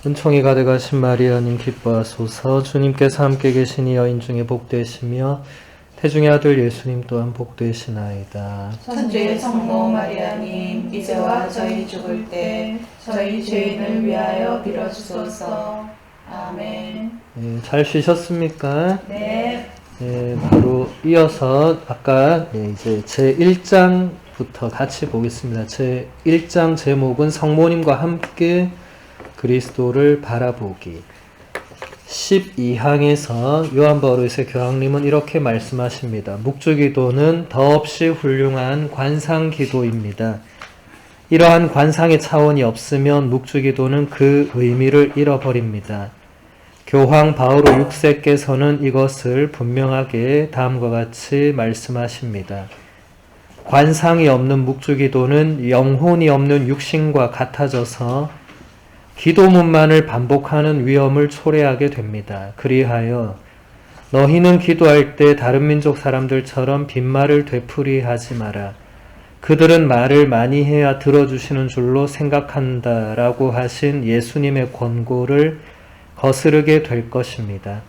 은총이 가득하신 마리아님 기뻐하소서. 주님께서 함께 계시니 여인 중에 복되시며 태중의 아들 예수님 또한 복되시나이다. 천주의 성모 마리아님, 이제와 저희 죽을 때 저희 죄인을 위하여 빌어주소서. 아멘. 잘 쉬셨습니까? 네. 바로 이어서 아까 이제 제 1장부터 같이 보겠습니다. 제 1장 제목은 성모님과 함께 그리스도를 바라보기. 12항에서 요한 버릇의 교황님은 이렇게 말씀하십니다. 묵주기도는 더없이 훌륭한 관상기도입니다. 이러한 관상의 차원이 없으면 묵주기도는 그 의미를 잃어버립니다. 교황 바오로 6세께서는 이것을 분명하게 다음과 같이 말씀하십니다. 관상이 없는 묵주기도는 영혼이 없는 육신과 같아져서 기도문만을 반복하는 위험을 초래하게 됩니다. 그리하여 너희는 기도할 때 다른 민족 사람들처럼 빈말을 되풀이하지 마라. 그들은 말을 많이 해야 들어주시는 줄로 생각한다라고 하신 예수님의 권고를 거스르게 될 것입니다.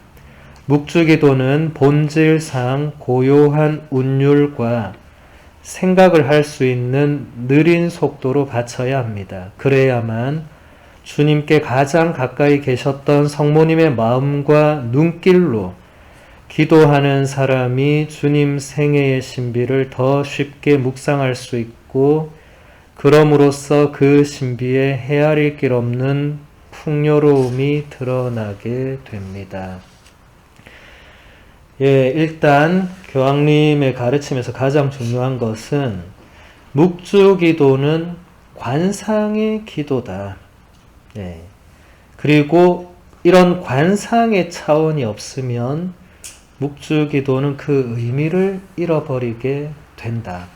묵주기도는 본질상 고요한 운율과 생각을 할 수 있는 느린 속도로 바쳐야 합니다. 그래야만 주님께 가장 가까이 계셨던 성모님의 마음과 눈길로 기도하는 사람이 주님 생애의 신비를 더 쉽게 묵상할 수 있고, 그럼으로써 그 신비에 헤아릴 길 없는 풍요로움이 드러나게 됩니다. 일단 교황님의 가르침에서 가장 중요한 것은 묵주기도는 관상의 기도다. 그리고 이런 관상의 차원이 없으면 묵주기도는 그 의미를 잃어버리게 된다.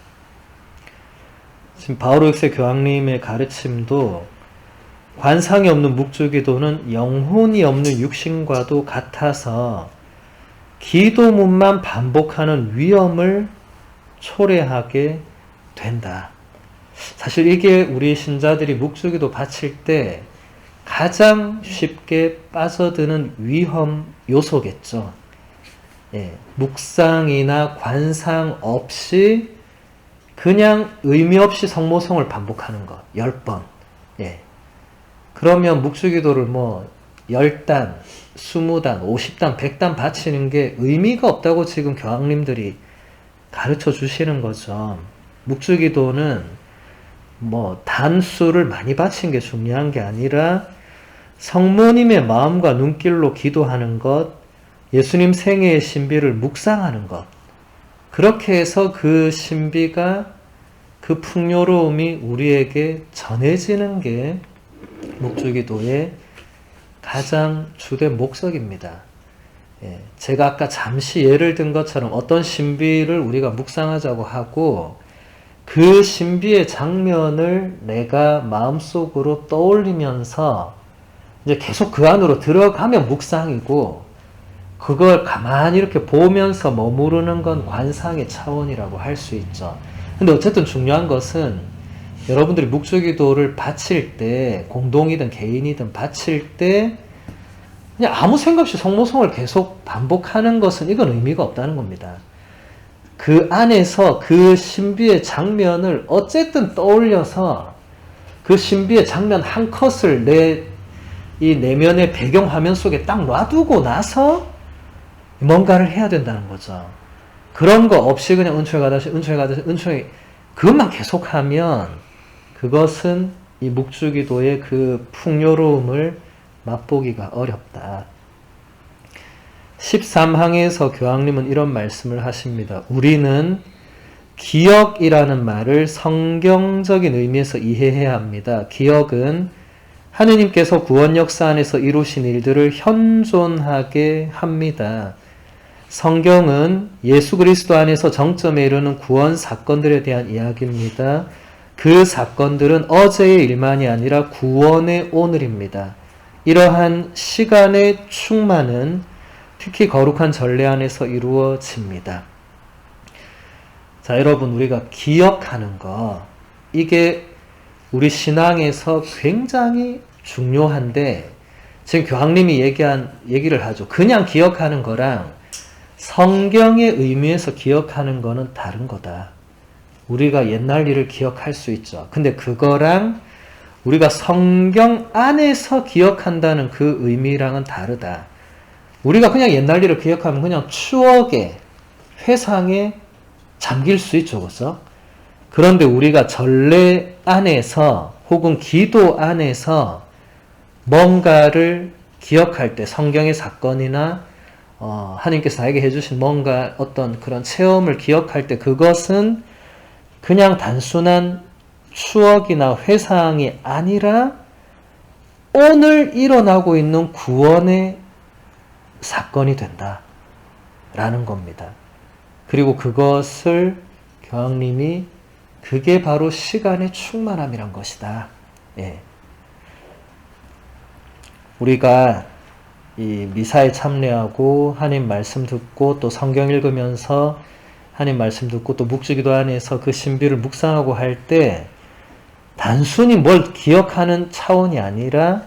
지금 바오로 6세 교황님의 가르침도 관상이 없는 묵주기도는 영혼이 없는 육신과도 같아서 기도문만 반복하는 위험을 초래하게 된다. 사실 이게 우리 신자들이 묵주기도 바칠 때 가장 쉽게 빠져드는 위험 요소겠죠. 묵상이나 관상 없이 그냥 의미 없이 성모성을 반복하는 것 10번. 그러면 묵주기도를 10단, 20단, 50단, 100단 바치는 게 의미가 없다고 지금 교황님들이 가르쳐 주시는 거죠. 묵주기도는 단수를 많이 바친 게 중요한 게 아니라 성모님의 마음과 눈길로 기도하는 것, 예수님 생애의 신비를 묵상하는 것, 그렇게 해서 그 신비가, 그 풍요로움이 우리에게 전해지는 게 묵주기도의 가장 주된 목적입니다. 제가 아까 잠시 예를 든 것처럼 어떤 신비를 우리가 묵상하자고 하고 그 신비의 장면을 내가 마음속으로 떠올리면서 이제 계속 그 안으로 들어가면 묵상이고, 그걸 가만히 이렇게 보면서 머무르는 건 관상의 차원이라고 할 수 있죠. 근데 어쨌든 중요한 것은 여러분들이 묵주기도를 바칠 때, 공동이든 개인이든 바칠 때 그냥 아무 생각 없이 성모성을 계속 반복하는 것은 이건 의미가 없다는 겁니다. 그 안에서 그 신비의 장면을 어쨌든 떠올려서 그 신비의 장면 한 컷을 이 내면의 배경 화면 속에 딱 놔두고 나서 뭔가를 해야 된다는 거죠. 그런 거 없이 그냥 은총이 가다시 그것만 계속하면 그것은 이 묵주기도의 그 풍요로움을 맛보기가 어렵다. 13항에서 교황님은 이런 말씀을 하십니다. 우리는 기억이라는 말을 성경적인 의미에서 이해해야 합니다. 기억은 하느님께서 구원 역사 안에서 이루신 일들을 현존하게 합니다. 성경은 예수 그리스도 안에서 정점에 이르는 구원 사건들에 대한 이야기입니다. 그 사건들은 어제의 일만이 아니라 구원의 오늘입니다. 이러한 시간의 충만은 특히 거룩한 전례 안에서 이루어집니다. 자, 여러분, 우리가 기억하는 거, 이게 우리 신앙에서 굉장히 중요한데 지금 교황님이 얘기를 하죠. 그냥 기억하는 거랑 성경의 의미에서 기억하는 거는 다른 거다. 우리가 옛날 일을 기억할 수 있죠. 근데 그거랑 우리가 성경 안에서 기억한다는 그 의미랑은 다르다. 우리가 그냥 옛날 일을 기억하면 그냥 추억에, 회상에 잠길 수 있죠. 그죠? 그런데 우리가 전례 안에서 혹은 기도 안에서 뭔가를 기억할 때 성경의 사건이나 하나님께서 나에게 해주신 뭔가 어떤 그런 체험을 기억할 때 그것은 그냥 단순한 추억이나 회상이 아니라 오늘 일어나고 있는 구원의 사건이 된다라는 겁니다. 그리고 그것을 교황님이 그게 바로 시간의 충만함이란 것이다. 예. 우리가 이 미사에 참여하고 하나님 말씀 듣고 또 성경 읽으면서 하나님 말씀 듣고 또 묵주기도 안에서 그 신비를 묵상하고 할 때 단순히 뭘 기억하는 차원이 아니라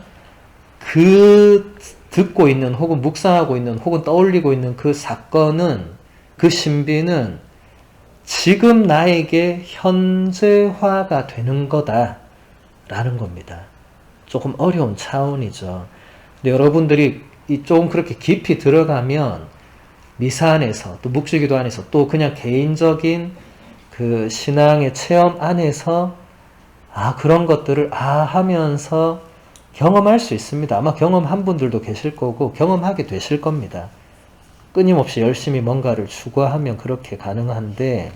그 듣고 있는 혹은 묵상하고 있는 혹은 떠올리고 있는 그 사건은 그 신비는 지금 나에게 현재화가 되는 거다라는 겁니다. 조금 어려운 차원이죠. 근데 여러분들이 조금 그렇게 깊이 들어가면 미사 안에서 또 묵주기도 안에서 또 그냥 개인적인 그 신앙의 체험 안에서 그런 것들을 하면서 경험할 수 있습니다. 아마 경험한 분들도 계실 거고 경험하게 되실 겁니다. 끊임없이 열심히 뭔가를 추구하면 그렇게 가능한데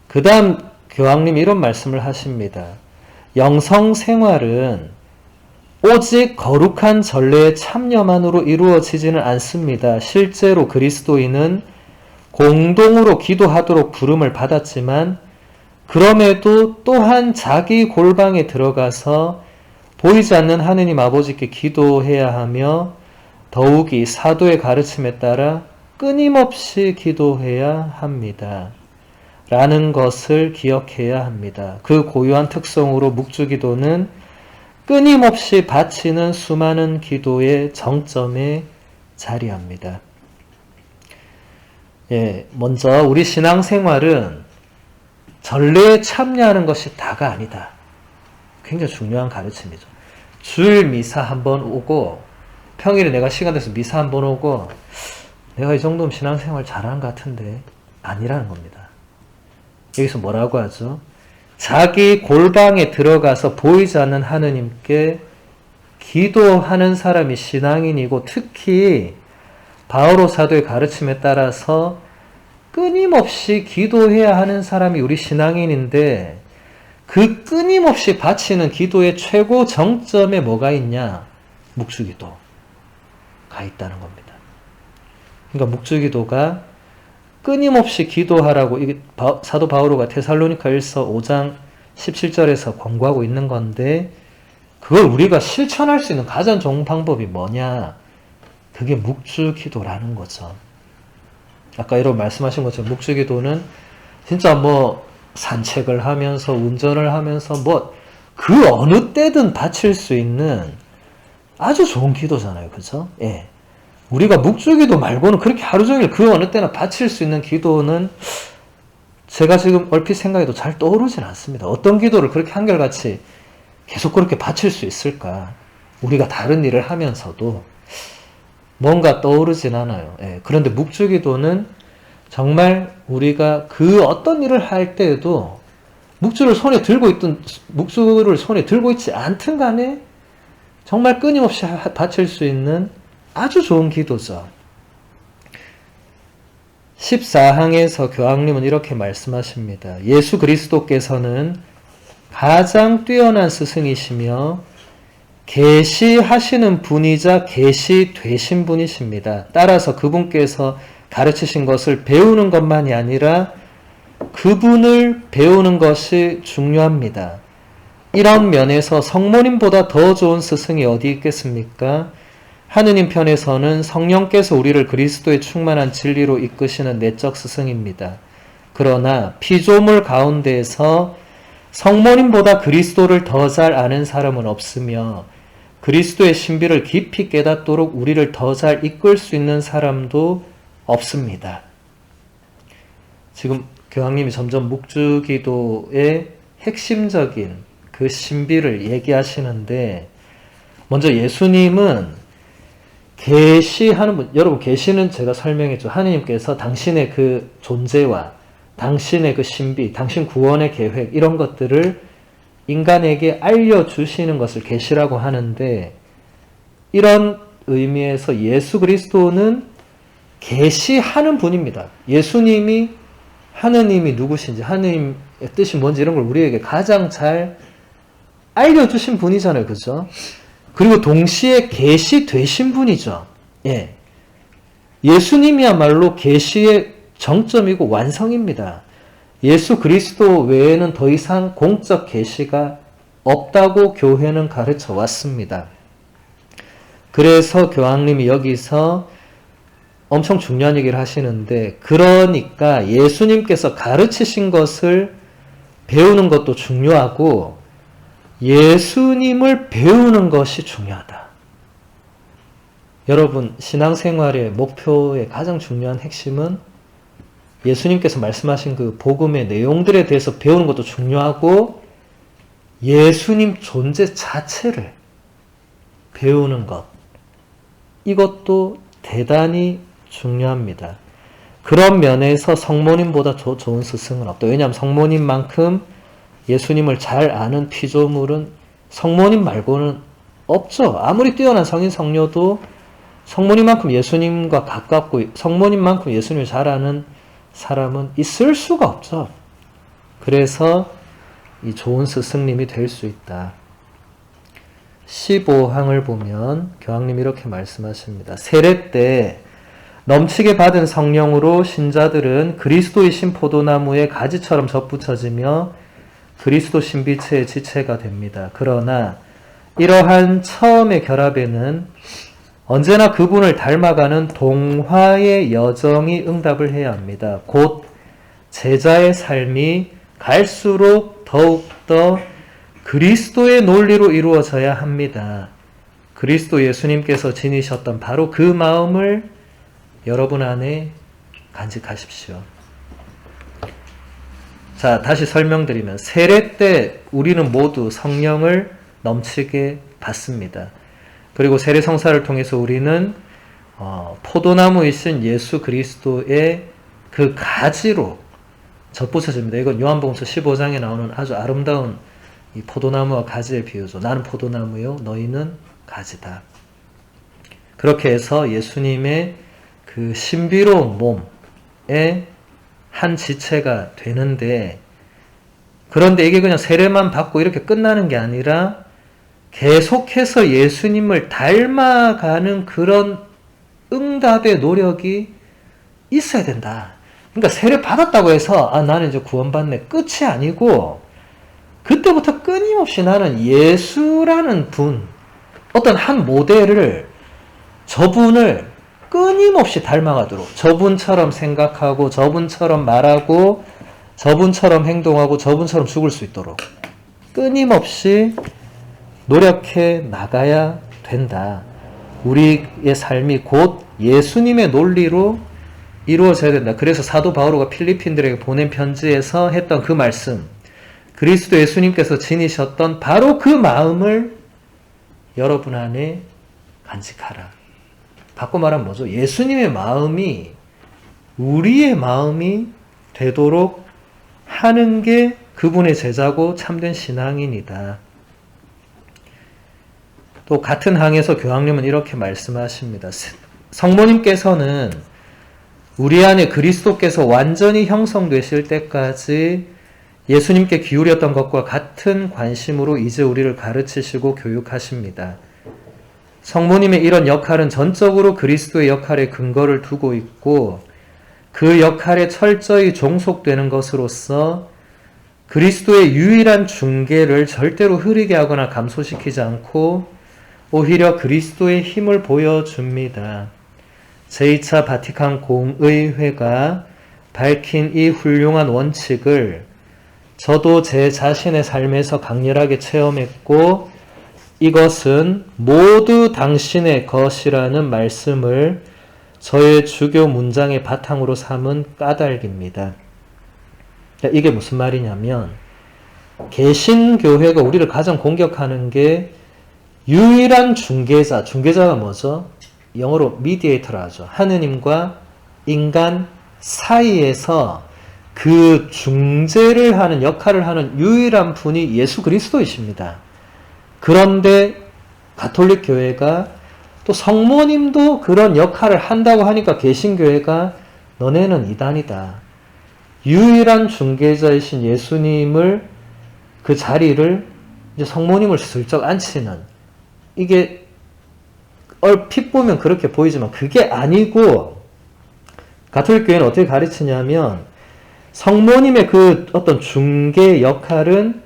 그 다음 교황님이 이런 말씀을 하십니다. 영성생활은 오직 거룩한 전례의 참여만으로 이루어지지는 않습니다. 실제로 그리스도인은 공동으로 기도하도록 부름을 받았지만 그럼에도 또한 자기 골방에 들어가서 보이지 않는 하느님 아버지께 기도해야 하며 더욱이 사도의 가르침에 따라 끊임없이 기도해야 합니다. 라는 것을 기억해야 합니다. 그 고유한 특성으로 묵주기도는 끊임없이 바치는 수많은 기도의 정점에 자리합니다. 예, 먼저 우리 신앙생활은 전례에 참여하는 것이 다가 아니다. 굉장히 중요한 가르침이죠. 주일 미사 한번 오고 평일에 내가 시간 돼서 미사 한번 오고 내가 이 정도면 신앙생활 잘하는 것 같은데 아니라는 겁니다. 여기서 뭐라고 하죠? 자기 골방에 들어가서 보이지 않는 하느님께 기도하는 사람이 신앙인이고 특히 바오로 사도의 가르침에 따라서 끊임없이 기도해야 하는 사람이 우리 신앙인인데 그 끊임없이 바치는 기도의 최고 정점에 뭐가 있냐? 묵주기도가 있다는 겁니다. 그러니까 묵주기도가 끊임없이 기도하라고 이게 사도 바오로가 데살로니가 1서 5장 17절에서 권고하고 있는 건데 그걸 우리가 실천할 수 있는 가장 좋은 방법이 뭐냐? 그게 묵주기도라는 거죠. 아까 여러분 말씀하신 것처럼 묵주기도는 진짜 뭐 산책을 하면서 운전을 하면서 뭐 그 어느 때든 바칠 수 있는 아주 좋은 기도잖아요. 그죠? 예. 우리가 묵주기도 말고는 그렇게 하루 종일 그 어느 때나 바칠 수 있는 기도는 제가 지금 얼핏 생각해도 잘 떠오르진 않습니다. 어떤 기도를 그렇게 한결같이 계속 그렇게 바칠 수 있을까? 우리가 다른 일을 하면서도 뭔가 떠오르진 않아요. 예. 그런데 묵주기도는 정말 우리가 그 어떤 일을 할 때에도 묵주를 손에 들고 있지 않든 간에 정말 끊임없이 바칠 수 있는 아주 좋은 기도죠. 14항에서 교황님은 이렇게 말씀하십니다. 예수 그리스도께서는 가장 뛰어난 스승이시며 계시하시는 분이자 계시되신 분이십니다. 따라서 그분께서 가르치신 것을 배우는 것만이 아니라 그분을 배우는 것이 중요합니다. 이런 면에서 성모님보다 더 좋은 스승이 어디 있겠습니까? 하느님 편에서는 성령께서 우리를 그리스도의 충만한 진리로 이끄시는 내적 스승입니다. 그러나 피조물 가운데에서 성모님보다 그리스도를 더 잘 아는 사람은 없으며 그리스도의 신비를 깊이 깨닫도록 우리를 더 잘 이끌 수 있는 사람도 없습니다. 지금 교황님이 점점 묵주기도의 핵심적인 그 신비를 얘기하시는데, 먼저 예수님은 계시하는 분, 여러분 계시는 제가 설명했죠. 하느님께서 당신의 그 존재와 당신의 그 신비, 당신 구원의 계획 이런 것들을 인간에게 알려주시는 것을 계시라고 하는데, 이런 의미에서 예수 그리스도는 계시하는 분입니다. 예수님이 하느님이 누구신지, 하느님의 뜻이 뭔지 이런 걸 우리에게 가장 잘 알려주신 분이잖아요. 그죠? 그리고 동시에 계시되신 분이죠. 예. 예수님이야말로 계시의 정점이고 완성입니다. 예수 그리스도 외에는 더 이상 공적 계시가 없다고 교회는 가르쳐 왔습니다. 그래서 교황님이 여기서 엄청 중요한 얘기를 하시는데, 그러니까 예수님께서 가르치신 것을 배우는 것도 중요하고 예수님을 배우는 것이 중요하다. 여러분, 신앙생활의 목표의 가장 중요한 핵심은 예수님께서 말씀하신 그 복음의 내용들에 대해서 배우는 것도 중요하고 예수님 존재 자체를 배우는 것, 이것도 대단히 중요합니다. 그런 면에서 성모님보다 더 좋은 스승은 없다. 왜냐하면 성모님만큼 예수님을 잘 아는 피조물은 성모님 말고는 없죠. 아무리 뛰어난 성인 성녀도 성모님만큼 예수님과 가깝고 성모님만큼 예수님을 잘 아는 사람은 있을 수가 없죠. 그래서 이 좋은 스승님이 될 수 있다. 15항을 보면 교황님이 이렇게 말씀하십니다. 세례 때 넘치게 받은 성령으로 신자들은 그리스도이신 포도나무의 가지처럼 접붙여지며 그리스도 신비체의 지체가 됩니다. 그러나 이러한 처음의 결합에는 언제나 그분을 닮아가는 동화의 여정이 응답을 해야 합니다. 곧 제자의 삶이 갈수록 더욱더 그리스도의 논리로 이루어져야 합니다. 그리스도 예수님께서 지니셨던 바로 그 마음을 여러분 안에 간직하십시오. 자, 다시 설명드리면 세례 때 우리는 모두 성령을 넘치게 받습니다. 그리고 세례 성사를 통해서 우리는 포도나무이신 예수 그리스도의 그 가지로 접붙여집니다. 이건 요한복음서 15장에 나오는 아주 아름다운 이 포도나무와 가지의 비유죠. 나는 포도나무요, 너희는 가지다. 그렇게 해서 예수님의 그 신비로운 몸의 한 지체가 되는데, 그런데 이게 그냥 세례만 받고 이렇게 끝나는 게 아니라 계속해서 예수님을 닮아가는 그런 응답의 노력이 있어야 된다. 그러니까 세례 받았다고 해서 나는 이제 구원받네 끝이 아니고, 그때부터 끊임없이 나는 예수라는 분, 어떤 한 모델을, 저분을 끊임없이 닮아가도록, 저분처럼 생각하고 저분처럼 말하고 저분처럼 행동하고 저분처럼 죽을 수 있도록 끊임없이 노력해 나가야 된다. 우리의 삶이 곧 예수님의 논리로 이루어져야 된다. 그래서 사도 바오로가 필리핀들에게 보낸 편지에서 했던 그 말씀, 그리스도 예수님께서 지니셨던 바로 그 마음을 여러분 안에 간직하라. 바꿔 말하면 뭐죠? 예수님의 마음이 우리의 마음이 되도록 하는 게 그분의 제자고 참된 신앙인이다. 또 같은 항에서 교황님은 이렇게 말씀하십니다. 성모님께서는 우리 안에 그리스도께서 완전히 형성되실 때까지 예수님께 기울였던 것과 같은 관심으로 이제 우리를 가르치시고 교육하십니다. 성모님의 이런 역할은 전적으로 그리스도의 역할에 근거를 두고 있고, 그 역할에 철저히 종속되는 것으로서 그리스도의 유일한 중계를 절대로 흐리게 하거나 감소시키지 않고 오히려 그리스도의 힘을 보여줍니다. 제2차 바티칸 공의회가 밝힌 이 훌륭한 원칙을 저도 제 자신의 삶에서 강렬하게 체험했고, 이것은 모두 당신의 것이라는 말씀을 저의 주교 문장의 바탕으로 삼은 까닭입니다. 이게 무슨 말이냐면 개신교회가 우리를 가장 공격하는 게 유일한 중개자가 뭐죠? 영어로 미디에이터라 하죠. 하느님과 인간 사이에서 그 중재를 하는 역할을 하는 유일한 분이 예수 그리스도이십니다. 그런데 가톨릭 교회가 또 성모님도 그런 역할을 한다고 하니까 개신교회가 너네는 이단이다. 유일한 중개자이신 예수님을 그 자리를 이제 성모님을 슬쩍 앉히는, 이게 얼핏 보면 그렇게 보이지만 그게 아니고 가톨릭 교회는 어떻게 가르치냐면 성모님의 그 어떤 중개 역할은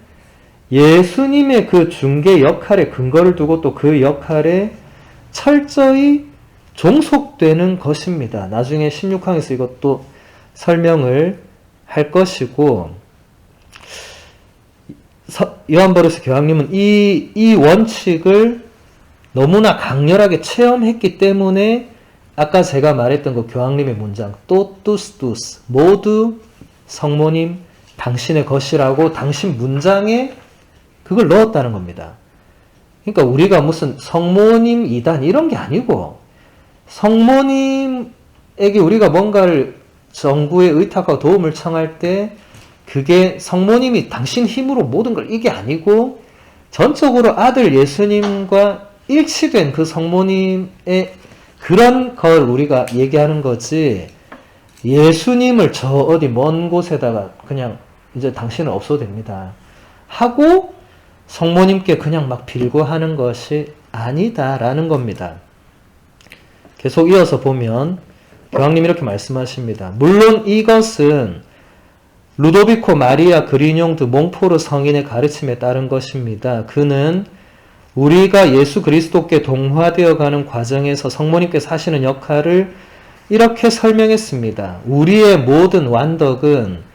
예수님의 그 중개 역할에 근거를 두고 또 그 역할에 철저히 종속되는 것입니다. 나중에 16항에서 이것도 설명을 할 것이고, 요한 버르스 교황님은 이 원칙을 너무나 강렬하게 체험했기 때문에 아까 제가 말했던 그 교황님의 문장 totus tuus, 모두 성모님 당신의 것이라고 당신 문장에 그걸 넣었다는 겁니다. 그러니까 우리가 무슨 성모님 이단 이런 게 아니고 성모님에게 우리가 뭔가를 정부에 의탁하고 도움을 청할 때 그게 성모님이 당신 힘으로 모든 걸, 이게 아니고 전적으로 아들 예수님과 일치된 그 성모님의 그런 걸 우리가 얘기하는 거지, 예수님을 저 어디 먼 곳에다가 그냥 이제 당신은 없어도 됩니다 하고 성모님께 그냥 막 빌고 하는 것이 아니다라는 겁니다. 계속 이어서 보면 교황님이 이렇게 말씀하십니다. 물론 이것은 루도비코 마리아 그리뇽 드 몽포르 성인의 가르침에 따른 것입니다. 그는 우리가 예수 그리스도께 동화되어 가는 과정에서 성모님께서 하시는 역할을 이렇게 설명했습니다. 우리의 모든 완덕은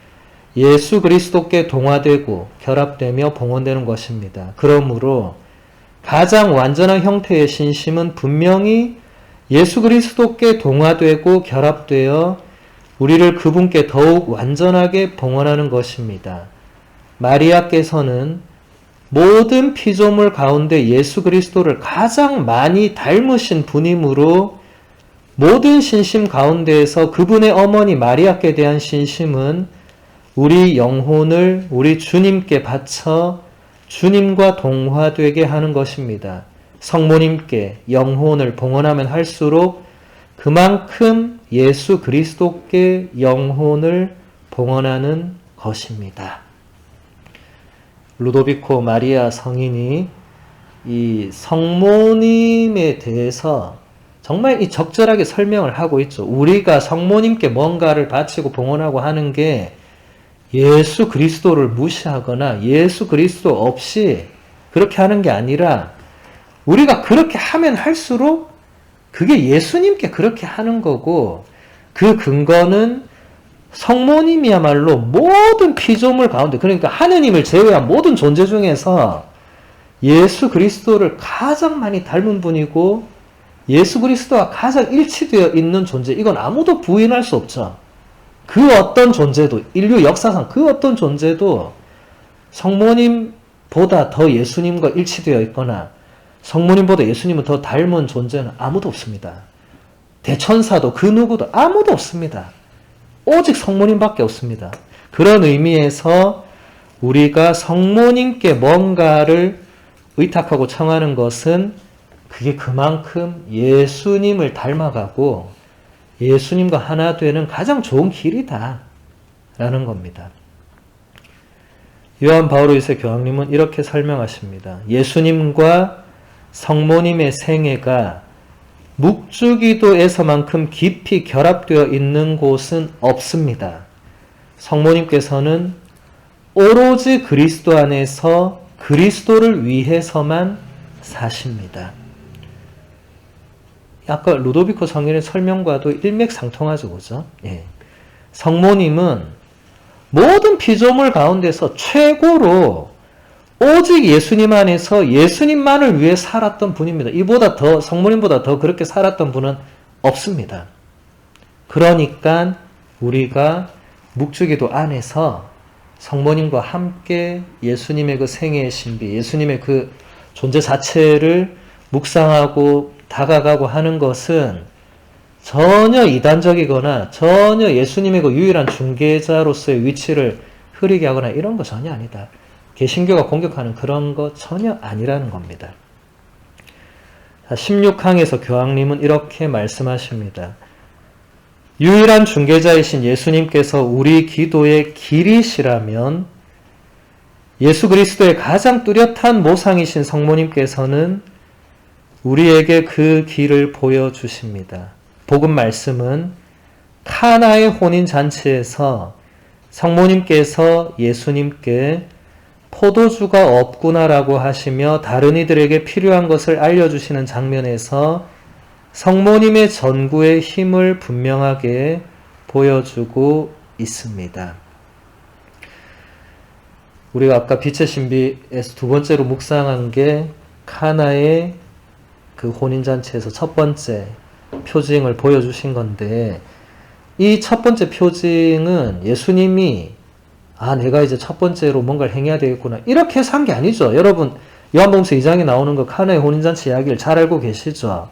예수 그리스도께 동화되고 결합되며 봉헌되는 것입니다. 그러므로 가장 완전한 형태의 신심은 분명히 예수 그리스도께 동화되고 결합되어 우리를 그분께 더욱 완전하게 봉헌하는 것입니다. 마리아께서는 모든 피조물 가운데 예수 그리스도를 가장 많이 닮으신 분이므로 모든 신심 가운데에서 그분의 어머니 마리아께 대한 신심은 우리 영혼을 우리 주님께 바쳐 주님과 동화되게 하는 것입니다. 성모님께 영혼을 봉헌하면 할수록 그만큼 예수 그리스도께 영혼을 봉헌하는 것입니다. 루도비코 마리아 성인이 이 성모님에 대해서 정말 이 적절하게 설명을 하고 있죠. 우리가 성모님께 뭔가를 바치고 봉헌하고 하는 게 예수 그리스도를 무시하거나 예수 그리스도 없이 그렇게 하는 게 아니라 우리가 그렇게 하면 할수록 그게 예수님께 그렇게 하는 거고, 그 근거는 성모님이야말로 모든 피조물 가운데, 그러니까 하느님을 제외한 모든 존재 중에서 예수 그리스도를 가장 많이 닮은 분이고 예수 그리스도와 가장 일치되어 있는 존재, 이건 아무도 부인할 수 없죠. 그 어떤 존재도, 인류 역사상 그 어떤 존재도 성모님보다 더 예수님과 일치되어 있거나 성모님보다 예수님을 더 닮은 존재는 아무도 없습니다. 대천사도 그 누구도 아무도 없습니다. 오직 성모님밖에 없습니다. 그런 의미에서 우리가 성모님께 뭔가를 의탁하고 청하는 것은 그게 그만큼 예수님을 닮아가고 예수님과 하나 되는 가장 좋은 길이다 라는 겁니다. 요한 바오로 2세 교황님은 이렇게 설명하십니다. 예수님과 성모님의 생애가 묵주기도에서만큼 깊이 결합되어 있는 곳은 없습니다. 성모님께서는 오로지 그리스도 안에서 그리스도를 위해서만 사십니다. 아까 루도비코 성인의 설명과도 일맥상통하죠, 그죠? 예. 성모님은 모든 피조물 가운데서 최고로 오직 예수님 안에서 예수님만을 위해 살았던 분입니다. 이보다 더, 성모님보다 더 그렇게 살았던 분은 없습니다. 그러니까 우리가 묵주기도 안에서 성모님과 함께 예수님의 그 생애의 신비, 예수님의 그 존재 자체를 묵상하고 다가가고 하는 것은 전혀 이단적이거나 전혀 예수님의 그 유일한 중개자로서의 위치를 흐리게 하거나 이런 거 전혀 아니다. 개신교가 공격하는 그런 거 전혀 아니라는 겁니다. 16항에서 교황님은 이렇게 말씀하십니다. 유일한 중개자이신 예수님께서 우리 기도의 길이시라면 예수 그리스도의 가장 뚜렷한 모상이신 성모님께서는 우리에게 그 길을 보여주십니다. 복음 말씀은 카나의 혼인잔치에서 성모님께서 예수님께 포도주가 없구나라고 하시며 다른 이들에게 필요한 것을 알려주시는 장면에서 성모님의 전구의 힘을 분명하게 보여주고 있습니다. 우리가 아까 빛의 신비에서 두 번째로 묵상한 게 카나의 그 혼인잔치에서 첫 번째 표징을 보여주신 건데, 이 첫 번째 표징은 예수님이 내가 이제 첫 번째로 뭔가를 행해야 되겠구나 이렇게 해서 한 게 아니죠. 여러분 요한복음서 2장에 나오는 그 카나의 혼인잔치 이야기를 잘 알고 계시죠.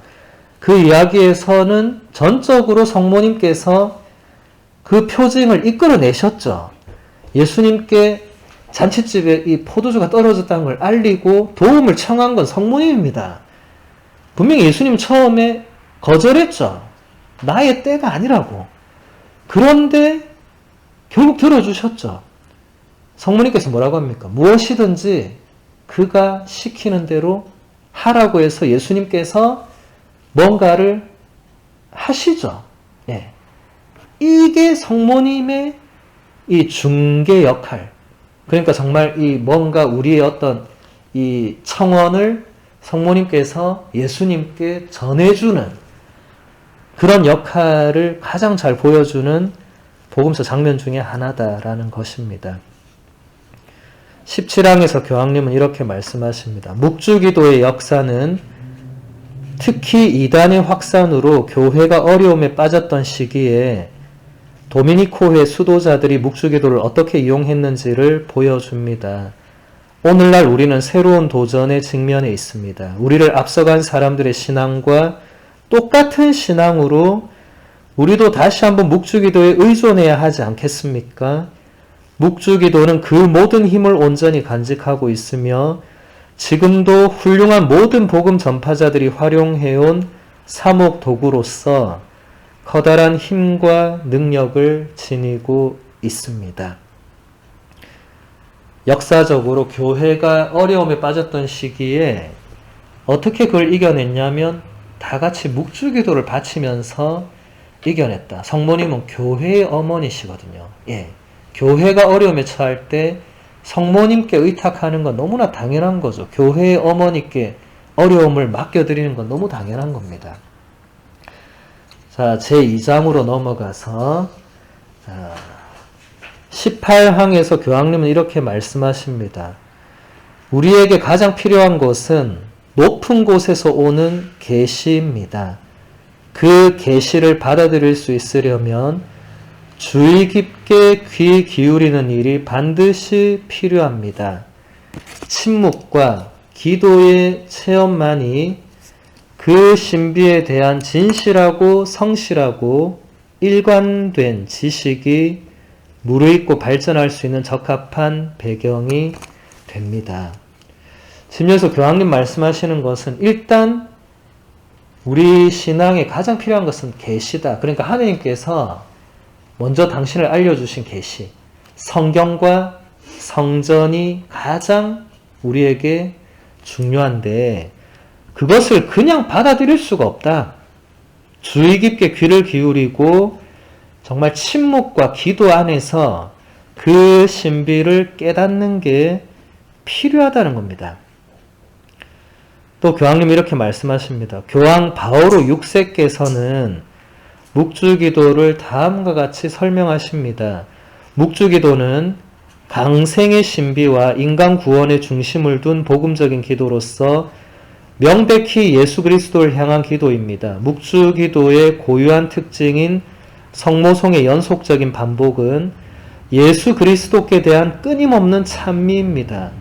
그 이야기에서는 전적으로 성모님께서 그 표징을 이끌어내셨죠. 예수님께 잔치집에 이 포도주가 떨어졌다는 걸 알리고 도움을 청한 건 성모님입니다. 분명히 예수님은 처음에 거절했죠. 나의 때가 아니라고. 그런데 결국 들어주셨죠. 성모님께서 뭐라고 합니까? 무엇이든지 그가 시키는 대로 하라고 해서 예수님께서 뭔가를 하시죠. 예. 이게 성모님의 이 중개 역할. 그러니까 정말 이 뭔가 우리의 어떤 이 청원을 성모님께서 예수님께 전해주는 그런 역할을 가장 잘 보여주는 복음서 장면 중에 하나다라는 것입니다. 17항에서 교황님은 이렇게 말씀하십니다. 묵주기도의 역사는 특히 이단의 확산으로 교회가 어려움에 빠졌던 시기에 도미니코회 수도자들이 묵주기도를 어떻게 이용했는지를 보여줍니다. 오늘날 우리는 새로운 도전에 직면해 있습니다. 우리를 앞서간 사람들의 신앙과 똑같은 신앙으로 우리도 다시 한번 묵주기도에 의존해야 하지 않겠습니까? 묵주기도는 그 모든 힘을 온전히 간직하고 있으며 지금도 훌륭한 모든 복음 전파자들이 활용해온 사목 도구로서 커다란 힘과 능력을 지니고 있습니다. 역사적으로 교회가 어려움에 빠졌던 시기에 어떻게 그걸 이겨냈냐면 다 같이 묵주기도를 바치면서 이겨냈다. 성모님은 교회의 어머니시거든요. 예. 교회가 어려움에 처할 때 성모님께 의탁하는 건 너무나 당연한 거죠. 교회의 어머니께 어려움을 맡겨드리는 건 너무 당연한 겁니다. 자, 제2장으로 넘어가서 18항에서 교황님은 이렇게 말씀하십니다. 우리에게 가장 필요한 것은 높은 곳에서 오는 계시입니다. 그 계시를 받아들일 수 있으려면 주의 깊게 귀 기울이는 일이 반드시 필요합니다. 침묵과 기도의 체험만이 그 신비에 대한 진실하고 성실하고 일관된 지식이 무르익고 발전할 수 있는 적합한 배경이 됩니다. 심지어서 교황님 말씀하시는 것은 일단 우리 신앙에 가장 필요한 것은 계시다. 그러니까 하느님께서 먼저 당신을 알려주신 계시, 성경과 성전이 가장 우리에게 중요한데 그것을 그냥 받아들일 수가 없다. 주의 깊게 귀를 기울이고 정말 침묵과 기도 안에서 그 신비를 깨닫는 게 필요하다는 겁니다. 또 교황님이 이렇게 말씀하십니다. 교황 바오로 6세께서는 묵주기도를 다음과 같이 설명하십니다. 묵주기도는 강생의 신비와 인간 구원의 중심을 둔 복음적인 기도로서 명백히 예수 그리스도를 향한 기도입니다. 묵주 기도의 고유한 특징인 성모송의 연속적인 반복은 예수 그리스도께 대한 끊임없는 찬미입니다.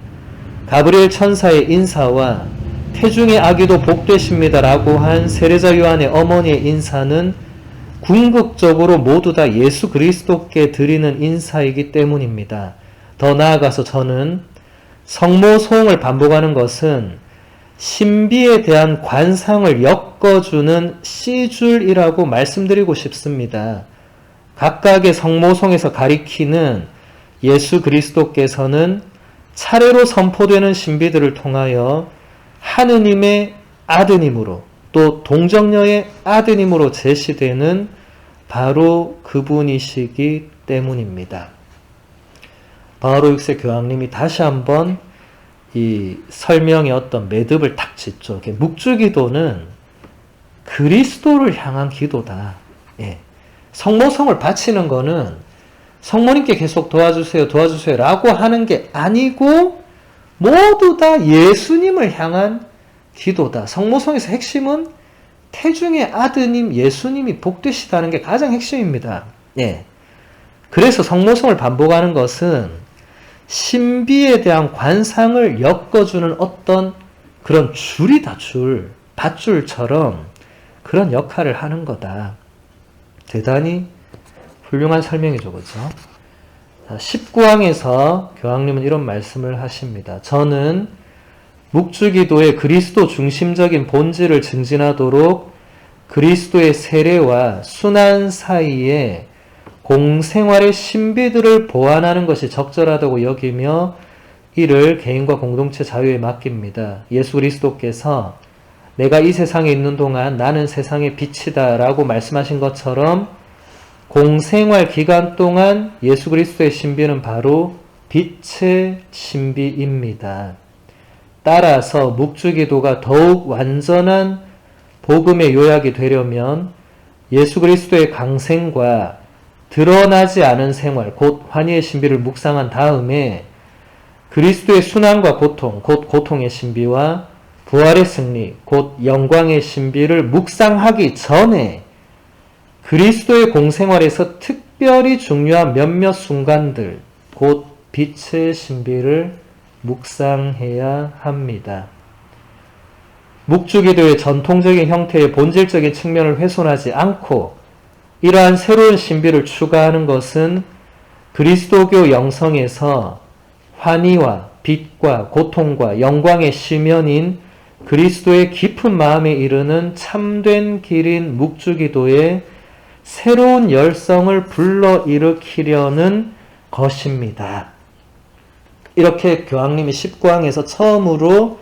가브리엘 천사의 인사와 태중의 아기도 복되십니다라고 한 세례자 요한의 어머니의 인사는 궁극적으로 모두 다 예수 그리스도께 드리는 인사이기 때문입니다. 더 나아가서 저는 성모송을 반복하는 것은 신비에 대한 관상을 엮어주는 C줄이라고 말씀드리고 싶습니다. 각각의 성모송에서 가리키는 예수 그리스도께서는 차례로 선포되는 신비들을 통하여 하느님의 아드님으로 또 동정녀의 아드님으로 제시되는 바로 그분이시기 때문입니다. 바오로 6세 교황님이 다시 한번 이 설명의 어떤 매듭을 탁 짓죠. 묵주기도는 그리스도를 향한 기도다. 예. 성모성을 바치는 거는 성모님께 계속 도와주세요, 도와주세요 라고 하는 게 아니고 모두 다 예수님을 향한 기도다. 성모성에서 핵심은 태중의 아드님 예수님이 복되시다는 게 가장 핵심입니다. 예. 그래서 성모성을 반복하는 것은 신비에 대한 관상을 엮어주는 어떤 그런 줄이다, 줄. 밧줄처럼 그런 역할을 하는 거다. 대단히 훌륭한 설명이죠, 그죠? 19항에서 교황님은 이런 말씀을 하십니다. 저는 묵주기도의 그리스도 중심적인 본질을 증진하도록 그리스도의 세례와 순환 사이에 공생활의 신비들을 보완하는 것이 적절하다고 여기며 이를 개인과 공동체 자유에 맡깁니다. 예수 그리스도께서 내가 이 세상에 있는 동안 나는 세상의 빛이다 라고 말씀하신 것처럼 공생활 기간 동안 예수 그리스도의 신비는 바로 빛의 신비입니다. 따라서 묵주기도가 더욱 완전한 복음의 요약이 되려면 예수 그리스도의 강생과 드러나지 않은 생활, 곧 환희의 신비를 묵상한 다음에 그리스도의 순환과 고통, 곧 고통의 신비와 부활의 승리, 곧 영광의 신비를 묵상하기 전에 그리스도의 공생활에서 특별히 중요한 몇몇 순간들, 곧 빛의 신비를 묵상해야 합니다. 묵주기도의 전통적인 형태의 본질적인 측면을 훼손하지 않고 이러한 새로운 신비를 추가하는 것은 그리스도교 영성에서 환희와 빛과 고통과 영광의 시면인 그리스도의 깊은 마음에 이르는 참된 길인 묵주기도의 새로운 열성을 불러일으키려는 것입니다. 이렇게 교황님이 19항에서 처음으로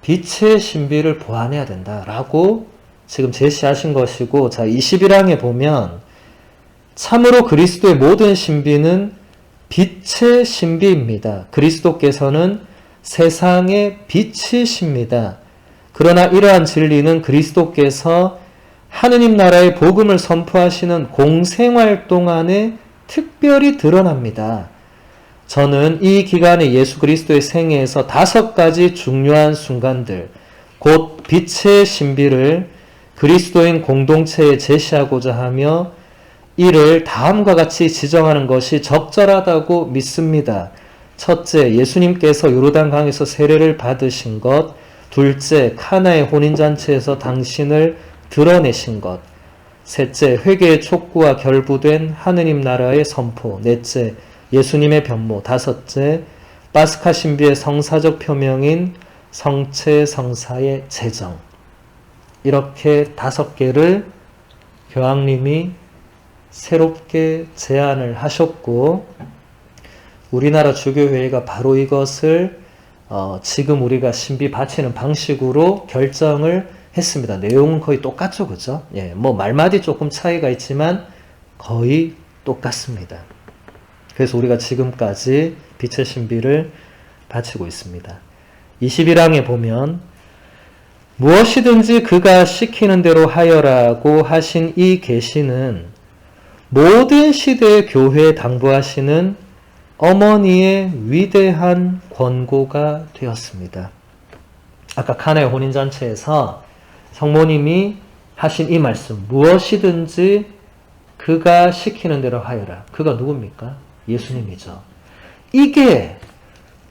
빛의 신비를 보완해야 된다라고 지금 제시하신 것이고, 자, 21항에 보면 참으로 그리스도의 모든 신비는 빛의 신비입니다. 그리스도께서는 세상의 빛이십니다. 그러나 이러한 진리는 그리스도께서 하느님 나라의 복음을 선포하시는 공생활 동안에 특별히 드러납니다. 저는 이 기간에 예수 그리스도의 생애에서 5가지 중요한 순간들, 곧 빛의 신비를 그리스도인 공동체에 제시하고자 하며 이를 다음과 같이 지정하는 것이 적절하다고 믿습니다. 첫째, 예수님께서 요르단강에서 세례를 받으신 것. 둘째, 카나의 혼인잔치에서 당신을 드러내신 것. 셋째, 회개의 촉구와 결부된 하느님 나라의 선포. 넷째, 예수님의 변모. 다섯째, 파스카 신비의 성사적 표명인 성체 성사의 제정. 이렇게 5개를 교황님이 새롭게 제안을 하셨고, 우리나라 주교회의가 바로 이것을 지금 우리가 신비 바치는 방식으로 결정을 했습니다. 내용은 거의 똑같죠, 그죠? 예, 뭐 말마디 조금 차이가 있지만 거의 똑같습니다. 그래서 우리가 지금까지 빛의 신비를 바치고 있습니다. 21항에 보면 무엇이든지 그가 시키는 대로 하여라고 하신 이 계시는 모든 시대의 교회에 당부하시는 어머니의 위대한 권고가 되었습니다. 아까 카나의 혼인잔치에서 성모님이 하신 이 말씀, 무엇이든지 그가 시키는 대로 하여라. 그가 누굽니까? 예수님이죠. 이게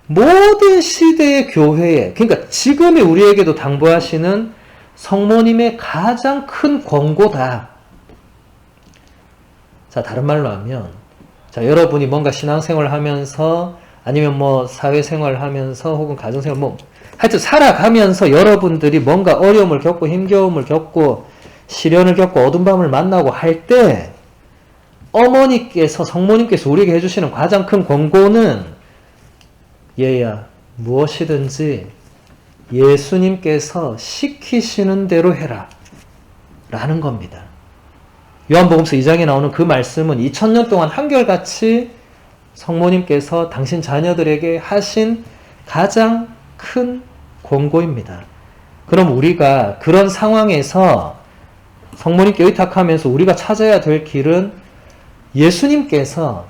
모든 시대의 교회에, 그러니까 지금의 우리에게도 당부하시는 성모님의 가장 큰 권고다. 자, 다른 말로 하면, 자, 여러분이 뭔가 신앙생활을 하면서, 아니면 뭐 사회생활을 하면서, 혹은 가정생활, 뭐, 하여튼 살아가면서 여러분들이 뭔가 어려움을 겪고, 힘겨움을 겪고, 시련을 겪고, 어두운 밤을 만나고 할 때, 어머니께서, 성모님께서 우리에게 해주시는 가장 큰 권고는, 얘야, 무엇이든지 예수님께서 시키시는 대로 해라. 라는 겁니다. 요한복음서 2장에 나오는 그 말씀은 2000년 동안 한결같이 성모님께서 당신 자녀들에게 하신 가장 큰 권고입니다. 그럼 우리가 그런 상황에서 성모님께 의탁하면서 우리가 찾아야 될 길은 예수님께서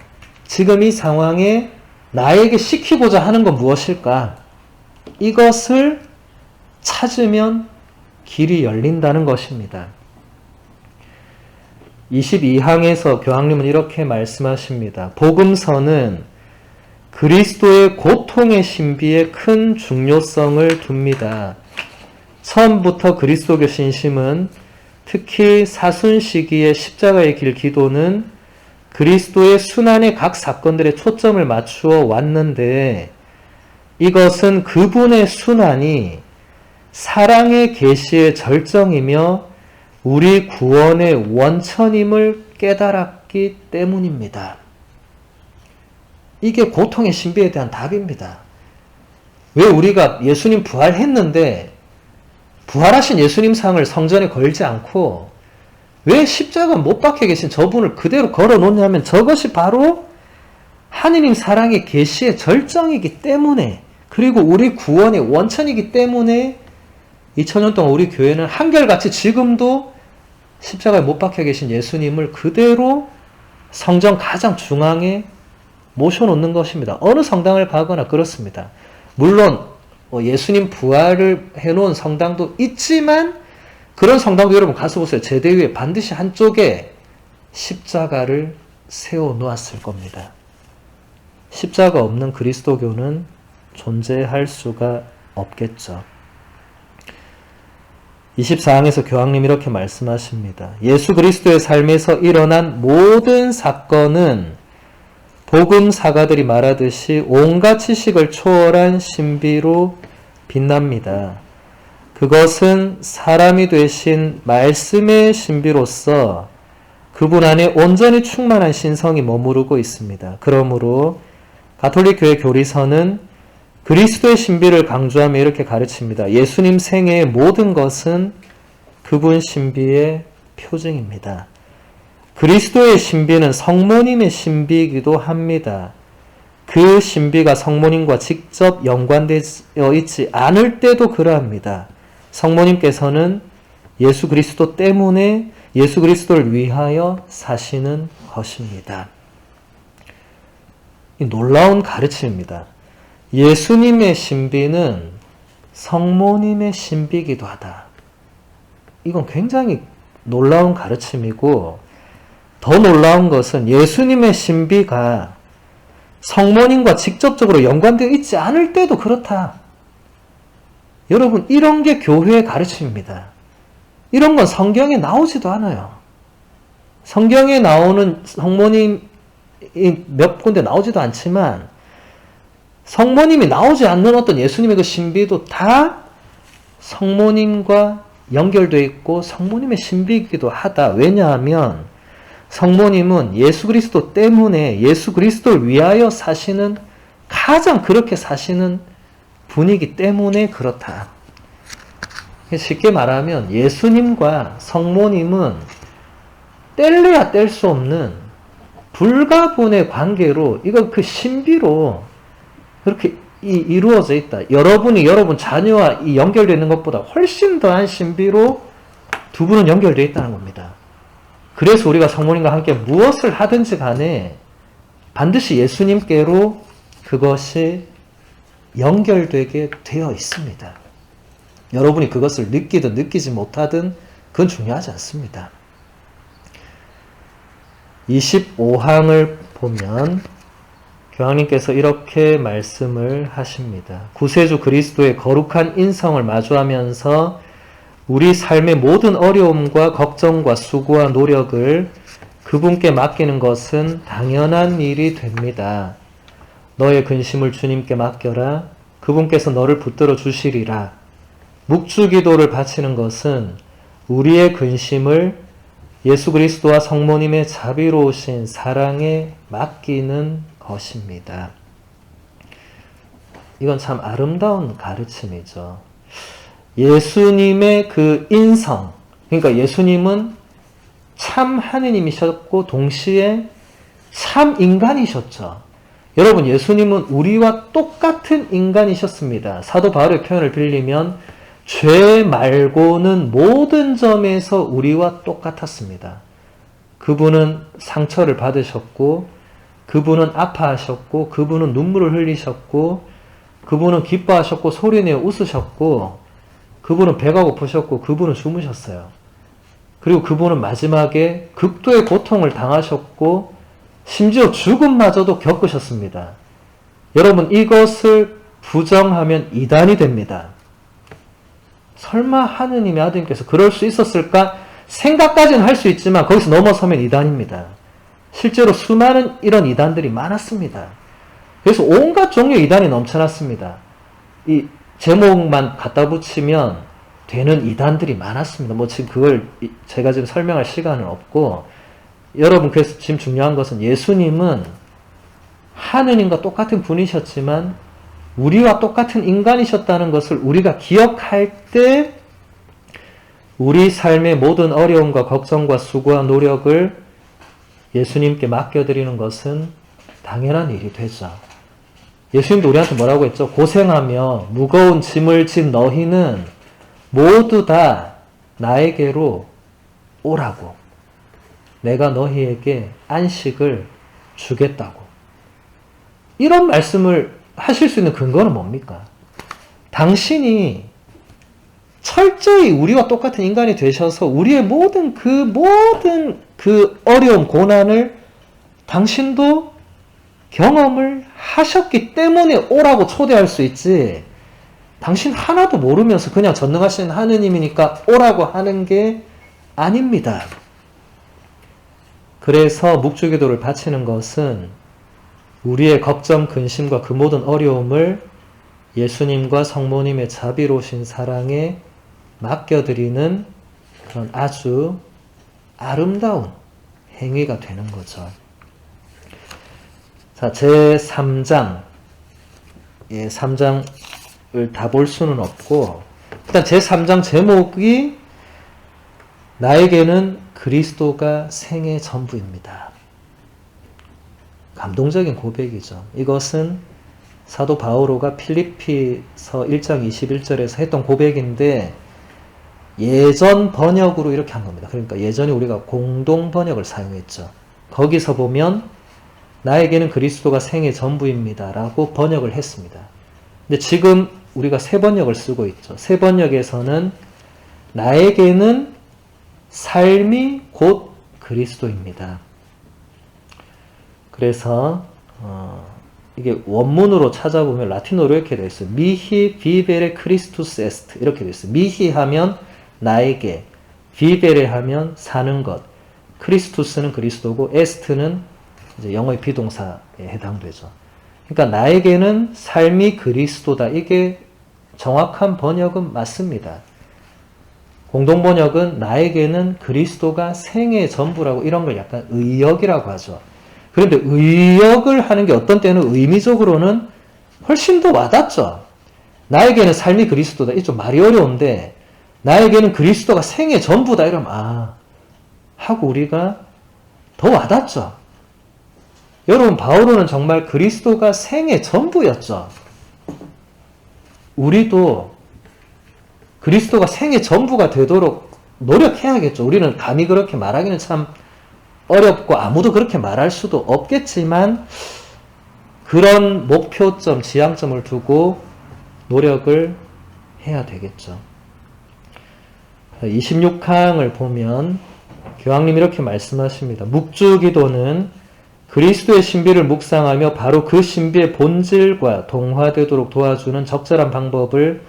지금 이 상황에 나에게 시키고자 하는 건 무엇일까? 이것을 찾으면 길이 열린다는 것입니다. 22항에서 교황님은 이렇게 말씀하십니다. 복음서는 그리스도의 고통의 신비에 큰 중요성을 둡니다. 처음부터 그리스도교 신심은 특히 사순 시기의 십자가의 길 기도는 그리스도의 순환의 각 사건들에 초점을 맞추어 왔는데 이것은 그분의 순환이 사랑의 계시의 절정이며 우리 구원의 원천임을 깨달았기 때문입니다. 이게 고통의 신비에 대한 답입니다. 왜 우리가 예수님 부활했는데 부활하신 예수님 상을 성전에 걸지 않고 왜 십자가 못 박혀 계신 저분을 그대로 걸어 놓냐면 저것이 바로 하느님 사랑의 계시의 절정이기 때문에 그리고 우리 구원의 원천이기 때문에 2000년 동안 우리 교회는 한결같이 지금도 십자가에 못 박혀 계신 예수님을 그대로 성전 가장 중앙에 모셔놓는 것입니다. 어느 성당을 가거나 그렇습니다. 물론 예수님 부활을 해놓은 성당도 있지만 그런 성당도 여러분 가서 보세요. 제대 위에 반드시 한쪽에 십자가를 세워놓았을 겁니다. 십자가 없는 그리스도교는 존재할 수가 없겠죠. 24항에서 교황님이 이렇게 말씀하십니다. 예수 그리스도의 삶에서 일어난 모든 사건은 복음 사가들이 말하듯이 온갖 지식을 초월한 신비로 빛납니다. 그것은 사람이 되신 말씀의 신비로서 그분 안에 온전히 충만한 신성이 머무르고 있습니다. 그러므로 가톨릭 교회 교리서는 그리스도의 신비를 강조하며 이렇게 가르칩니다. 예수님 생애의 모든 것은 그분 신비의 표징입니다. 그리스도의 신비는 성모님의 신비이기도 합니다. 그 신비가 성모님과 직접 연관되어 있지 않을 때도 그러합니다. 성모님께서는 예수 그리스도 때문에 예수 그리스도를 위하여 사시는 것입니다. 이 놀라운 가르침입니다. 예수님의 신비는 성모님의 신비이기도 하다. 이건 굉장히 놀라운 가르침이고 더 놀라운 것은 예수님의 신비가 성모님과 직접적으로 연관되어 있지 않을 때도 그렇다. 여러분, 이런 게 교회의 가르침입니다. 이런 건 성경에 나오지도 않아요. 성경에 나오는 성모님이 몇 군데 나오지도 않지만 성모님이 나오지 않는 어떤 예수님의 그 신비도 다 성모님과 연결되어 있고 성모님의 신비이기도 하다. 왜냐하면 성모님은 예수 그리스도 때문에 예수 그리스도를 위하여 사시는 가장 그렇게 사시는 분이기 때문에 그렇다. 쉽게 말하면 예수님과 성모님은 뗄래야 뗄 수 없는 불가분의 관계로 이거 그 신비로 그렇게 이루어져 있다. 여러분이 여러분 자녀와 이 연결되어 있는 것보다 훨씬 더한 신비로 두 분은 연결되어 있다는 겁니다. 그래서 우리가 성모님과 함께 무엇을 하든지 간에 반드시 예수님께로 그것이 연결되게 되어 있습니다. 여러분이 그것을 느끼든 느끼지 못하든 그건 중요하지 않습니다. 25항을 보면 교황님께서 이렇게 말씀을 하십니다. 구세주 그리스도의 거룩한 인성을 마주하면서 우리 삶의 모든 어려움과 걱정과 수고와 노력을 그분께 맡기는 것은 당연한 일이 됩니다. 너의 근심을 주님께 맡겨라. 그분께서 너를 붙들어 주시리라. 묵주기도를 바치는 것은 우리의 근심을 예수 그리스도와 성모님의 자비로우신 사랑에 맡기는 것입니다. 이건 참 아름다운 가르침이죠. 예수님의 그 인성, 그러니까 예수님은 참 하느님이셨고 동시에 참 인간이셨죠. 여러분, 예수님은 우리와 똑같은 인간이셨습니다. 사도 바울의 표현을 빌리면 죄 말고는 모든 점에서 우리와 똑같았습니다. 그분은 상처를 받으셨고, 그분은 아파하셨고, 그분은 눈물을 흘리셨고, 그분은 기뻐하셨고, 소리내어 웃으셨고, 그분은 배가 고프셨고, 그분은 주무셨어요. 그리고 그분은 마지막에 극도의 고통을 당하셨고, 심지어 죽음마저도 겪으셨습니다. 여러분, 이것을 부정하면 이단이 됩니다. 설마 하느님의 아들님께서 그럴 수 있었을까? 생각까지는 할 수 있지만 거기서 넘어서면 이단입니다. 실제로 수많은 이런 이단들이 많았습니다. 그래서 온갖 종류의 이단이 넘쳐났습니다. 이 제목만 갖다 붙이면 되는 이단들이 많았습니다. 뭐 지금 그걸 제가 지금 설명할 시간은 없고, 여러분, 그래서 지금 중요한 것은 예수님은 하느님과 똑같은 분이셨지만 우리와 똑같은 인간이셨다는 것을 우리가 기억할 때 우리 삶의 모든 어려움과 걱정과 수고와 노력을 예수님께 맡겨드리는 것은 당연한 일이 되죠. 예수님도 우리한테 뭐라고 했죠? 고생하며 무거운 짐을 진 너희는 모두 다 나에게로 오라고. 내가 너희에게 안식을 주겠다고. 이런 말씀을 하실 수 있는 근거는 뭡니까? 당신이 철저히 우리와 똑같은 인간이 되셔서 우리의 모든 그 어려움, 고난을 당신도 경험을 하셨기 때문에 오라고 초대할 수 있지, 당신 하나도 모르면서 그냥 전능하신 하느님이니까 오라고 하는 게 아닙니다. 그래서 묵주기도를 바치는 것은 우리의 걱정, 근심과 그 모든 어려움을 예수님과 성모님의 자비로우신 사랑에 맡겨드리는 그런 아주 아름다운 행위가 되는 거죠. 자, 제3장. 3장을 다 볼 수는 없고, 일단 제3장 제목이 나에게는 그리스도가 생애 전부입니다. 감동적인 고백이죠. 이것은 사도 바오로가 필리피서 1장 21절에서 했던 고백인데 예전 번역으로 이렇게 한 겁니다. 그러니까 예전에 우리가 공동 번역을 사용했죠. 거기서 보면 나에게는 그리스도가 생애 전부입니다 라고 번역을 했습니다. 근데 지금 우리가 새 번역을 쓰고 있죠. 새 번역에서는 나에게는 삶이 곧 그리스도입니다. 그래서 이게 원문으로 찾아보면 라틴어로 이렇게 되어 있어요. 미히 비베레 크리스투스 에스트 이렇게 되어 있어요. 미히 하면 나에게, 비베레 하면 사는 것, 크리스투스는 그리스도고 에스트는 이제 영어의 비동사에 해당되죠. 그러니까 나에게는 삶이 그리스도다. 이게 정확한 번역은 맞습니다. 공동번역은 나에게는 그리스도가 생애 전부라고, 이런 걸 약간 의역이라고 하죠. 그런데 의역을 하는 게 어떤 때는 의미적으로는 훨씬 더 와닿죠. 나에게는 삶이 그리스도다. 이게 좀 말이 어려운데, 나에게는 그리스도가 생애 전부다. 이러면 하고 우리가 더 와닿죠. 여러분, 바오로는 정말 그리스도가 생애 전부였죠. 우리도 그리스도가 생애 전부가 되도록 노력해야겠죠. 우리는 감히 그렇게 말하기는 참 어렵고 아무도 그렇게 말할 수도 없겠지만 그런 목표점, 지향점을 두고 노력을 해야 되겠죠. 26항을 보면 교황님 이렇게 말씀하십니다. 묵주기도는 그리스도의 신비를 묵상하며 바로 그 신비의 본질과 동화되도록 도와주는 적절한 방법을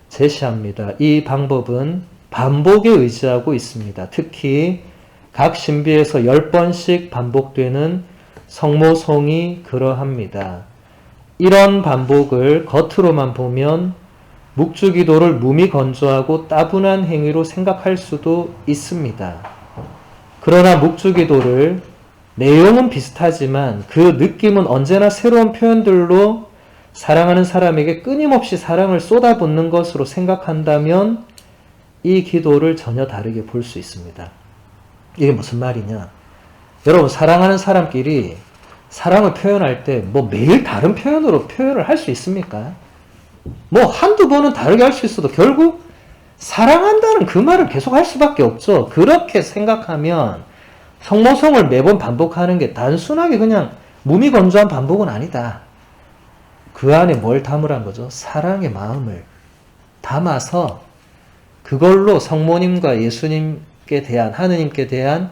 제시합니다. 이 방법은 반복에 의지하고 있습니다. 특히 각 신비에서 10번씩 반복되는 성모송이 그러합니다. 이런 반복을 겉으로만 보면 묵주기도를 무미건조하고 따분한 행위로 생각할 수도 있습니다. 그러나 묵주기도를 내용은 비슷하지만 그 느낌은 언제나 새로운 표현들로 사랑하는 사람에게 끊임없이 사랑을 쏟아붓는 것으로 생각한다면 이 기도를 전혀 다르게 볼 수 있습니다. 이게 무슨 말이냐? 여러분, 사랑하는 사람끼리 사랑을 표현할 때 뭐 매일 다른 표현으로 표현을 할 수 있습니까? 뭐 한두 번은 다르게 할 수 있어도 결국 사랑한다는 그 말을 계속 할 수밖에 없죠. 그렇게 생각하면 성모성을 매번 반복하는 게 단순하게 그냥 무미건조한 반복은 아니다. 그 안에 뭘 담으란 거죠? 사랑의 마음을 담아서 그걸로 성모님과 예수님께 대한, 하느님께 대한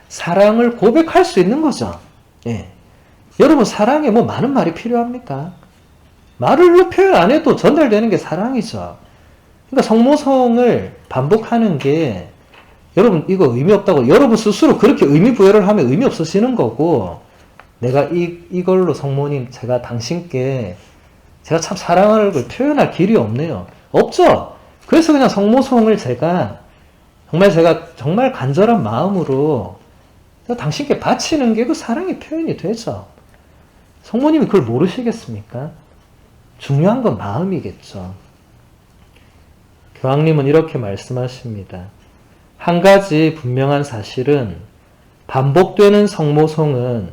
사랑을 고백할 수 있는 거죠. 예. 여러분, 사랑에 뭐 많은 말이 필요합니까? 말로 표현 안 해도 전달되는 게 사랑이죠. 그러니까 성모성을 반복하는 게 여러분 이거 의미 없다고 여러분 스스로 그렇게 의미 부여를 하면 의미 없어지는 거고, 내가 이걸로 성모님 제가 당신께 제가 참 사랑하는 걸 표현할 길이 없네요. 없죠. 그래서 그냥 성모성을 제가 정말 간절한 마음으로 당신께 바치는 게 그 사랑의 표현이 되죠. 성모님이 그걸 모르시겠습니까? 중요한 건 마음이겠죠. 교황님은 이렇게 말씀하십니다. 한 가지 분명한 사실은 반복되는 성모송은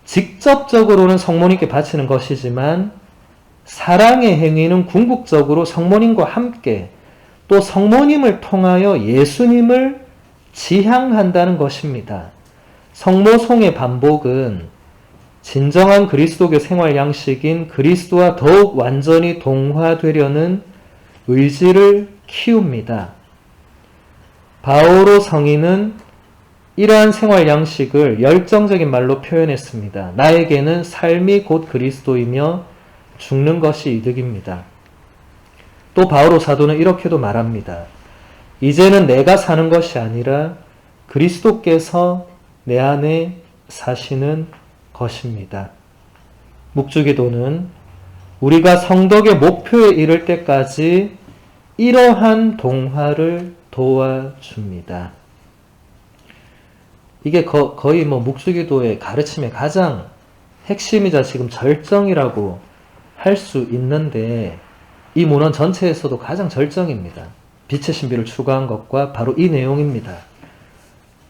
직접적으로는 성모님께 바치는 것이지만 사랑의 행위는 궁극적으로 성모님과 함께 또 성모님을 통하여 예수님을 지향한다는 것입니다. 성모송의 반복은 진정한 그리스도교 생활 양식인 그리스도와 더욱 완전히 동화되려는 의지를 키웁니다. 바오로 성인은 이러한 생활 양식을 열정적인 말로 표현했습니다. 나에게는 삶이 곧 그리스도이며 죽는 것이 이득입니다. 또 바오로 사도는 이렇게도 말합니다. 이제는 내가 사는 것이 아니라 그리스도께서 내 안에 사시는 것입니다. 묵주기도는 우리가 성덕의 목표에 이를 때까지 이러한 동화를 도와줍니다. 이게 거의 묵주기도의 가르침의 가장 핵심이자 지금 절정이라고 할 수 있는데, 이 문헌 전체에서도 가장 절정입니다. 빛의 신비를 추구한 것과 바로 이 내용입니다.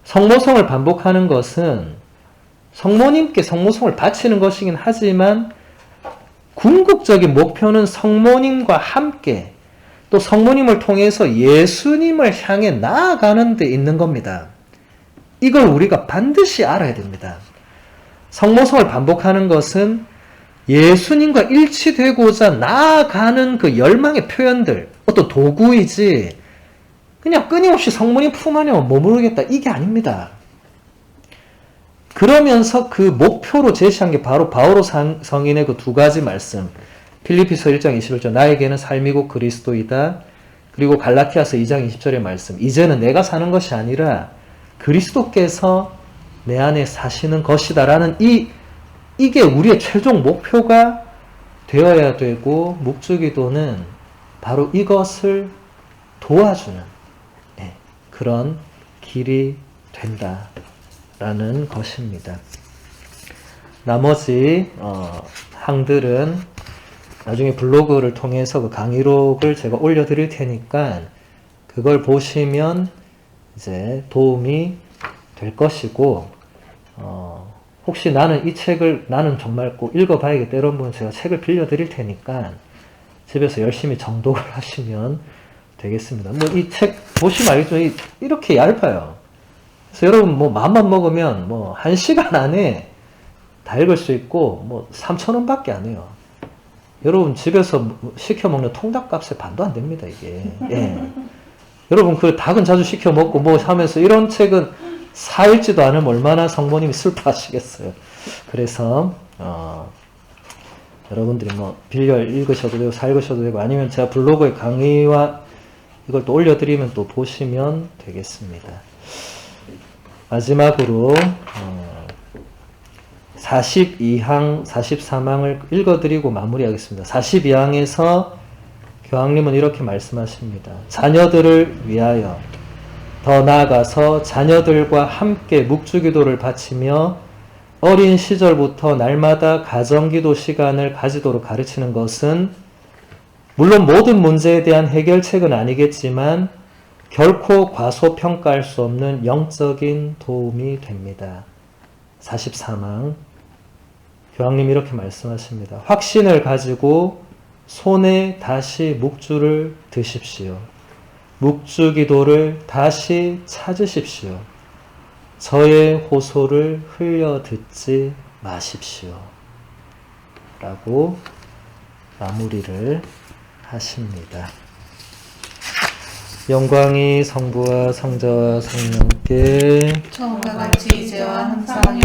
성모성을 반복하는 것은 성모님께 성모성을 바치는 것이긴 하지만 궁극적인 목표는 성모님과 함께 또 성모님을 통해서 예수님을 향해 나아가는 데 있는 겁니다. 이걸 우리가 반드시 알아야 됩니다. 성모성을 반복하는 것은 예수님과 일치되고자 나아가는 그 열망의 표현들, 어떤 도구이지 그냥 끊임없이 성모님 품 안에 머무르겠다, 이게 아닙니다. 그러면서 그 목표로 제시한 게 바로 바오로 성인의 그 두 가지 말씀, 필리피서 1장 21절 나에게는 삶이 곧 그리스도이다, 그리고 갈라티아서 2장 20절의 말씀, 이제는 내가 사는 것이 아니라 그리스도께서 내 안에 사시는 것이다 라는 이게 우리의 최종 목표가 되어야 되고, 묵주기도는 바로 이것을 도와주는 그런 길이 된다라는 것입니다. 나머지 항들은 나중에 블로그를 통해서 그 강의록을 제가 올려드릴 테니까 그걸 보시면 이제 도움이 될 것이고, 혹시 나는 이 책을 나는 정말 꼭 읽어봐야겠다 이런 분은 제가 책을 빌려드릴 테니까 집에서 열심히 정독을 하시면 되겠습니다. 뭐 이 책 보시면 알겠지만 이렇게 얇아요. 그래서 여러분 뭐 마음만 먹으면 뭐 1시간 안에 다 읽을 수 있고 뭐 3,000원밖에 안 해요. 여러분 집에서 시켜 먹는 통닭값에 반도 안 됩니다, 이게. 예. 여러분 그 닭은 자주 시켜 먹고 뭐 하면서 이런 책은 사 읽지도 않으면 얼마나 성모님이 슬퍼하시겠어요. 그래서 여러분들이 뭐 빌려 읽으셔도 되고 사 읽으셔도 되고 아니면 제가 블로그에 강의와 이걸 또 올려드리면 또 보시면 되겠습니다. 마지막으로 42항, 43항을 읽어드리고 마무리하겠습니다. 42항에서 교황님은 이렇게 말씀하십니다. 자녀들을 위하여 더 나아가서 자녀들과 함께 묵주기도를 바치며 어린 시절부터 날마다 가정기도 시간을 가지도록 가르치는 것은 물론 모든 문제에 대한 해결책은 아니겠지만 결코 과소평가할 수 없는 영적인 도움이 됩니다. 43항 교황님이 이렇게 말씀하십니다. 확신을 가지고 손에 다시 묵주를 드십시오. 묵주기도를 다시 찾으십시오. 저의 호소를 흘려 듣지 마십시오. 라고 마무리를 하십니다. 영광이 성부와 성자와 성령께 처음과 같이 이제와 항상